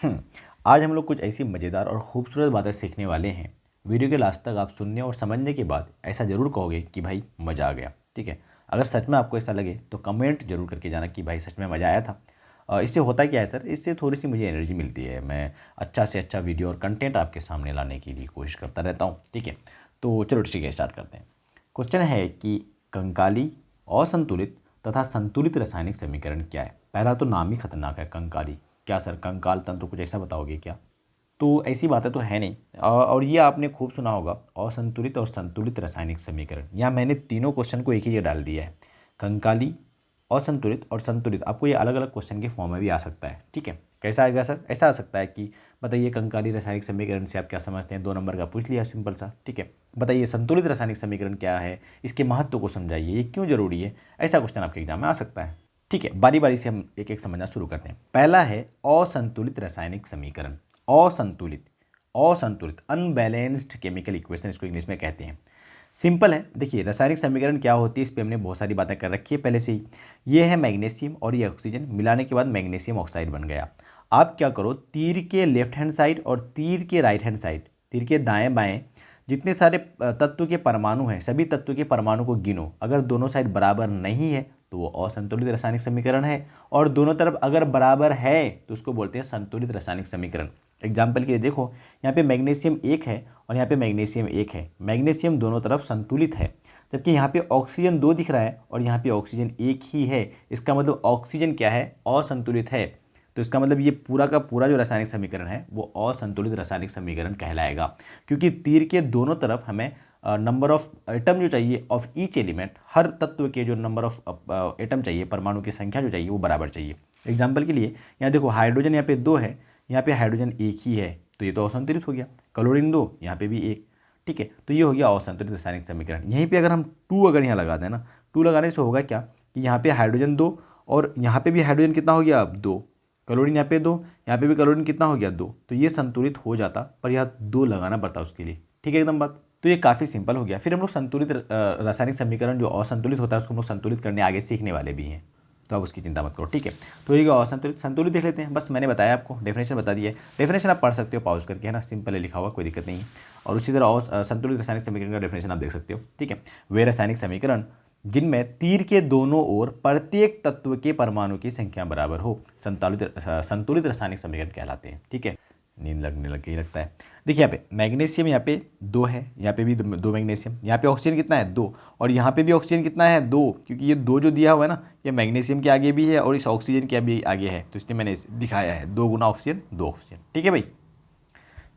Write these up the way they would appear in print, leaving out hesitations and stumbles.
आज हम लोग कुछ ऐसी मज़ेदार और खूबसूरत बातें सीखने वाले हैं। वीडियो के लास्ट तक आप सुनने और समझने के बाद ऐसा ज़रूर कहोगे कि भाई मज़ा आ गया। ठीक है, अगर सच में आपको ऐसा लगे तो कमेंट जरूर करके जाना कि भाई सच में मज़ा आया था। इससे होता क्या है सर, इससे थोड़ी सी मुझे एनर्जी मिलती है। मैं अच्छा से अच्छा वीडियो और कंटेंट आपके सामने लाने की भी कोशिश करता रहता हूँ। ठीक है, तो चलो ठीक है, स्टार्ट करते हैं। क्वेश्चन है कि कंकाली, असंतुलित तथा संतुलित रासायनिक समीकरण क्या है। पहला तो नाम ही खतरनाक है, कंकाली। क्या सर कंकाल तंत्र कुछ ऐसा बताओगे क्या? तो ऐसी बातें तो है नहीं। और ये आपने खूब सुना होगा, असंतुलित और संतुलित रासायनिक समीकरण। यहाँ मैंने तीनों क्वेश्चन को एक ही जगह डाल दिया है, कंकाली, असंतुलित और संतुलित। आपको ये अलग अलग क्वेश्चन के फॉर्म में भी आ सकता है। ठीक है, कैसा आएगा सर? ऐसा आ सकता है कि बताइए कंकाली रासायनिक समीकरण से आप क्या समझते हैं, 2 नंबर का पूछ लिया सिंपल सा। ठीक है, बताइए संतुलित रासायनिक समीकरण क्या है, इसके महत्व को समझाइए, ये क्यों जरूरी है। ऐसा क्वेश्चन आपके एग्जाम में आ सकता है। ठीक है, बारी बारी से हम एक एक समझना शुरू करते हैं। पहला है असंतुलित रासायनिक समीकरण। असंतुलित, असंतुलित, अनबैलेंस्ड केमिकल इक्वेशन इसको इंग्लिश में कहते हैं। सिंपल है, देखिए रासायनिक समीकरण क्या होती है, इस पर हमने बहुत सारी बातें कर रखी है पहले से ही। ये है मैग्नीशियम और ये ऑक्सीजन मिलाने के बाद मैग्नीशियम ऑक्साइड बन गया। आप क्या करो, तीर के लेफ्ट हैंड साइड और तीर के राइट हैंड साइड, तीर के दाएं बाएं जितने सारे तत्व के परमाणु हैं, सभी तत्व के परमाणु को गिनो। अगर दोनों साइड बराबर नहीं है तो वो असंतुलित रासायनिक समीकरण है, और दोनों तरफ अगर बराबर है तो उसको बोलते हैं संतुलित रासायनिक समीकरण। एग्जाम्पल के लिए देखो, यहाँ पे मैग्नीशियम 1 है और यहाँ पे मैग्नीशियम 1 है। मैग्नीशियम दोनों तरफ संतुलित है, जबकि यहाँ पे ऑक्सीजन 2 दिख रहा है और यहाँ पे ऑक्सीजन 1 ही है। इसका मतलब ऑक्सीजन क्या है, असंतुलित है। तो इसका मतलब ये पूरा का पूरा जो रासायनिक समीकरण है वो असंतुलित रासायनिक समीकरण कहलाएगा, क्योंकि तीर के दोनों तरफ हमें नंबर ऑफ एटम जो चाहिए ऑफ ईच एलिमेंट, हर तत्व के जो नंबर ऑफ एटम चाहिए, परमाणु की संख्या जो चाहिए वो बराबर चाहिए। एग्जाम्पल के लिए यहाँ देखो, हाइड्रोजन यहाँ पे 2 है, यहाँ पे हाइड्रोजन 1 ही है, तो ये तो असंतुलित हो गया। क्लोरीन 2, यहाँ पे भी 1। ठीक है, तो ये हो गया असंतुलित रासायनिक समीकरण। यहीं पे अगर हम 2 अगर यहाँ लगा दें ना, 2 लगाने से होगा क्या कि यहाँ पे हाइड्रोजन 2 और यहाँ पे भी हाइड्रोजन कितना हो गया, अब 2। क्लोरीन यहाँ पे 2, यहाँ पे भी क्लोरीन कितना हो गया, 2। तो ये संतुलित हो जाता, पर यहाँ 2 लगाना पड़ता उसके लिए। ठीक है, एकदम बात। तो ये काफ़ी सिंपल हो गया। फिर हम लोग संतुलित रासायनिक समीकरण जो असंतुलित होता है उसको हम लोग संतुलित करने आगे सीखने वाले भी हैं, तो आप उसकी चिंता मत करो। ठीक है, तो ये असंतुलित संतुलित देख लेते हैं। बस मैंने बताया आपको, डेफिनेशन बता दिया है। डेफिनेशन आप पढ़ सकते हो पॉज करके, है ना, सिंपल है लिखा हुआ, कोई दिक्कत नहीं है। और उसी तरह संतुलित रासायनिक समीकरण का डेफिनेशन आप देख सकते हो। ठीक है, वे रासायनिक समीकरण जिनमें तीर के दोनों ओर प्रत्येक तत्व के परमाणु की संख्या बराबर हो, संतुलित रासायनिक समीकरण कहलाते हैं। ठीक है, नींद लगने लग गई लगता है। देखिए यहाँ पे मैग्नीशियम यहाँ पे 2 है, यहाँ पे भी 2 मैग्नीशियम, यहाँ पे ऑक्सीजन कितना है, 2, और यहाँ पे भी ऑक्सीजन कितना है, 2, क्योंकि ये 2 जो दिया हुआ है ना, ये मैग्नीशियम के आगे भी है और इस ऑक्सीजन के भी आगे है, तो इसलिए मैंने दिखाया है 2 गुना ऑक्सीजन 2 ऑक्सीजन। ठीक है भाई,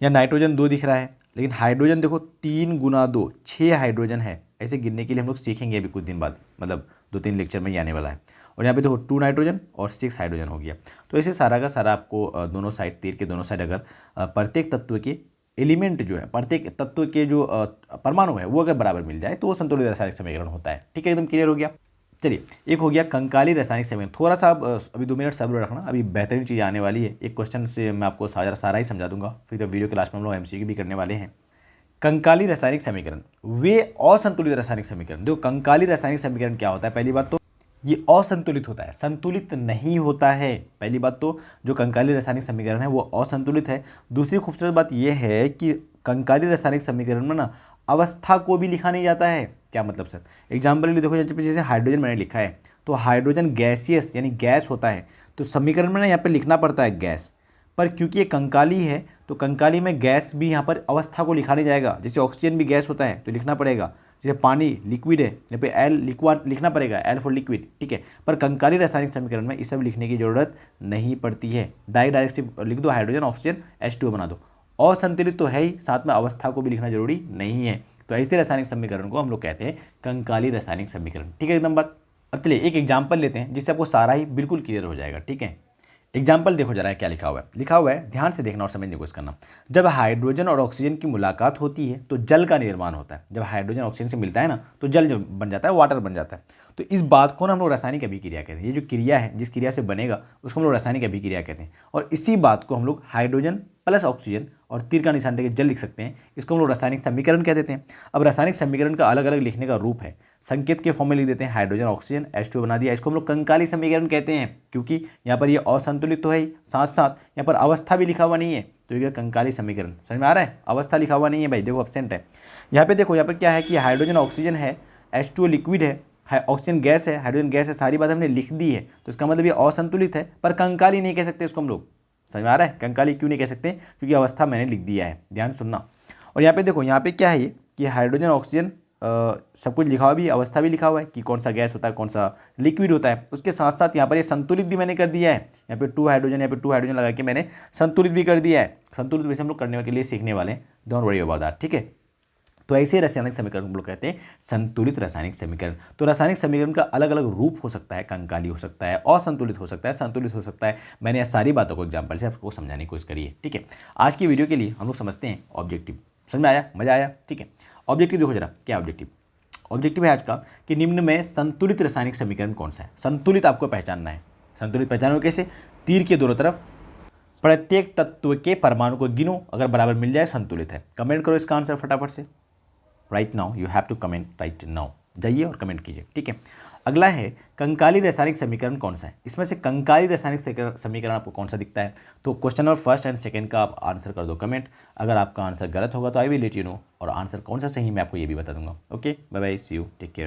यहाँ नाइट्रोजन 2 दिख रहा है, लेकिन हाइड्रोजन देखो 3 गुना 2, 6 हाइड्रोजन है। ऐसे गिनने के लिए हम लोग सीखेंगे अभी कुछ दिन बाद, मतलब 2-3 लेक्चर में ही आने वाला है। और यहाँ पे देखो 2 नाइट्रोजन और 6 हाइड्रोजन हो गया। तो ऐसे सारा का सारा आपको दोनों साइड, तीर के दोनों साइड अगर प्रत्येक तत्व के एलिमेंट जो है, प्रत्येक तत्व के जो परमाणु है वो अगर बराबर मिल जाए तो वो संतुलित रासायनिक समीकरण होता है। ठीक है, एकदम क्लियर हो गया। चलिए, एक हो गया कंकाली रासायनिक समीकरण। थोड़ा सा आप अभी 2 मिनट सब्र रखना, अभी बेहतरीन चीज़ आने वाली है। एक क्वेश्चन से मैं आपको सारा ही समझा दूंगा, फिर वीडियो के लास्ट में हम लोग एमसीक्यू भी करने वाले हैं। कंकाली रासायनिक समीकरण, वे असंतुलित रासायनिक समीकरण। देखो कंकाली रासायनिक समीकरण क्या होता है, पहली बात तो ये असंतुलित होता है, संतुलित नहीं होता है। पहली बात तो जो कंकाली रासायनिक समीकरण है वो असंतुलित है। दूसरी खूबसूरत बात यह है कि कंकाली रासायनिक समीकरण में ना अवस्था को भी लिखा नहीं जाता है। क्या मतलब सर? एग्जाम्पल लिए देखो, जैसे हाइड्रोजन मैंने लिखा है तो हाइड्रोजन गैसियस यानी गैस होता है, तो समीकरण में ना यहाँ पे लिखना पड़ता है गैस। पर क्योंकि ये कंकाली है तो कंकाली में गैस भी यहाँ पर अवस्था को लिखा नहीं जाएगा। जैसे ऑक्सीजन भी गैस होता है तो लिखना पड़ेगा, जैसे पानी लिक्विड है यहाँ पे एल लिक्विड लिखना पड़ेगा, एल फॉर लिक्विड। ठीक है, पर कंकाली रासायनिक समीकरण में इस सब लिखने की जरूरत नहीं पड़ती है। डायरेक्ट सिर्फ लिख दो हाइड्रोजन ऑक्सीजन H2O बना दो। असंतुलित तो है ही, साथ में अवस्था को भी लिखना जरूरी नहीं है। तो ऐसे रासायनिक समीकरण को हम लोग कहते हैं कंकाली रासायनिक समीकरण। ठीक है, एकदम बात। अब चलिए एक एग्जाम्पल लेते हैं जिससे आपको सारा ही बिल्कुल क्लियर हो जाएगा। ठीक है, एग्जाम्पल देखो जरा क्या लिखा हुआ है। लिखा हुआ है, ध्यान से देखना और समझने की कोशिश करना। जब हाइड्रोजन और ऑक्सीजन की मुलाकात होती है तो जल का निर्माण होता है। जब हाइड्रोजन ऑक्सीजन से मिलता है ना तो जल जब बन जाता है, वाटर बन जाता है। तो इस बात को ना हम लोग रासायनिक अभिक्रिया कहते हैं। ये जो क्रिया है, जिस क्रिया से बनेगा उसको हम लोग रासायनिक अभिक्रिया कहते हैं। और इसी बात को हम लोग हाइड्रोजन प्लस ऑक्सीजन और तीर का निशान देकर जल लिख सकते हैं, इसको हम लोग रासायनिक समीकरण कह देते हैं। अब रासायनिक समीकरण का अलग अलग लिखने का रूप है, संकेत के फॉर्म में लिख देते हैं, हाइड्रोजन ऑक्सीजन H2 बना दिया, इसको हम लोग कंकाली समीकरण कहते हैं, क्योंकि यहाँ पर ये असंतुलित तो है ही, साथ साथ यहाँ पर अवस्था भी लिखा हुआ नहीं है, तो ये कंकाली समीकरण। समझ में आ रहा है, अवस्था लिखा हुआ नहीं है भाई, देखो एब्सेंट है। यहाँ पे देखो, यहाँ पर क्या है कि हाइड्रोजन ऑक्सीजन है, H2 लिक्विड है, ऑक्सीजन गैस है, हाइड्रोजन गैस है, सारी बात हमने लिख दी है, तो इसका मतलब ये असंतुलित है, पर कंकाली नहीं कह सकते इसको हम लोग। समझ में आ रहा है, कंकाली क्यों नहीं कह सकते, क्योंकि अवस्था मैंने लिख दिया है, ध्यान सुनना। और यहाँ पे देखो, यहाँ पे क्या है ये कि हाइड्रोजन ऑक्सीजन सब कुछ लिखा हुआ भी, अवस्था भी लिखा हुआ है कि कौन सा गैस होता है, कौन सा लिक्विड होता है। उसके साथ साथ यहाँ पर ये संतुलित भी मैंने कर दिया है, यहाँ पे 2 हाइड्रोजन, यहाँ पे 2 हाइड्रोजन लगा के मैंने संतुलित भी कर दिया है। संतुलित वैसे हम लोग करने के लिए सीखने वाले हैं, डोंट वरी अबाउट दैट, ठीक है। तो ऐसे रासायनिक समीकरण हम लोग कहते हैं संतुलित रासायनिक समीकरण। तो रासायनिक समीकरण का अलग अलग रूप हो सकता है, कंकाली हो सकता है, असंतुलित हो सकता है, संतुलित हो सकता है। मैंने ये सारी बातों को एग्जाम्पल से आपको समझाने की कोशिश करी है, ठीक है। आज की वीडियो के लिए हम लोग समझते हैं ऑब्जेक्टिव। समझ में आया, मजा आया, ठीक है। ऑब्जेक्टिव देखो जरा, क्या ऑब्जेक्टिव? ऑब्जेक्टिव है आज का कि निम्न में संतुलित रासायनिक समीकरण कौन सा है। संतुलित आपको पहचानना है। संतुलित पहचानो कैसे? तीर के दोनों तरफ प्रत्येक तत्व के परमाणु को गिनो, अगर बराबर मिल जाए संतुलित है। कमेंट करो इसका आंसर फटाफट से। Right now you have to comment right now, जाइए और कमेंट कीजिए, ठीक है। अगला है कंकाली रासायनिक समीकरण कौन सा है। इसमें से कंकाली रासायनिक समीकरण आपको कौन सा दिखता है? तो question number first and second का आप आंसर कर दो कमेंट। अगर आपका आंसर गलत होगा तो I will let you know, और आंसर कौन सा सही मैं आपको ये भी बता दूंगा। Okay, bye bye, see you, take care.